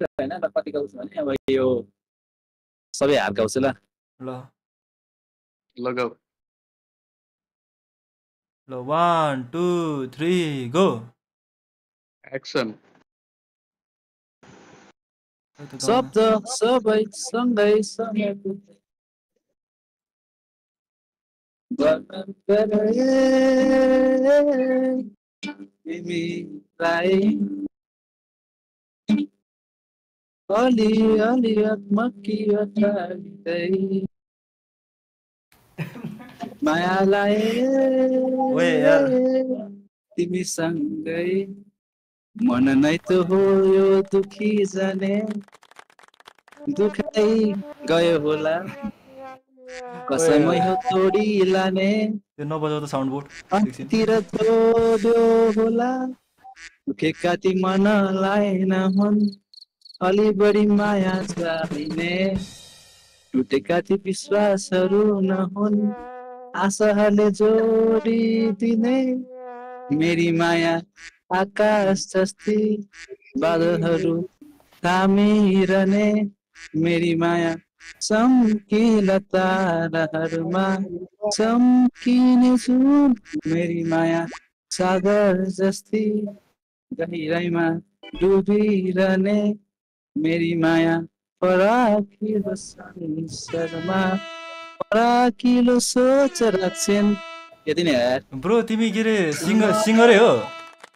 हैन ल कति गाउँछु भने अब यो सबै हात गाउँछु ल ल लगाऊ ल 1 2 3 गो एक्सन शब्द सबै सँगै सँगै तिमीलाई अलि अलि अत्मकी अत्तालिँदै मायालाई ओए यार तिमीसँगै मन नै त हो यो दुखी जाने दुखाइ गयो होला कसमै हो तोडी लाने त्यो नबजाउ त साउन्ड बोर्ड एकछिन अन्तिर छोड्यो होला दुखेका ती मनलाई नहुन् अलि बढी माया चाहिने टुटेका ती विश्वासहरू नहुन् आशाहरूले जोडिदिने मेरी माया आकाश जस्ती बादलहरू थामिरहने मेरी माया चम्किला ताराहरूमा चम्किने जुन मेरी माया सागर जस्ती गहिराइमा डुबिरहने मेरी माया फराकिलो संसारमा फराकिलो सोच राख्छन् यति नै यार ब्रो तिमी के रे सिंगरै हो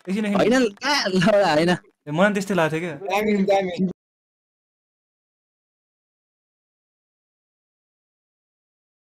एकछिन होइन होइन मलाई त्यस्तै लाग्थ्यो क्या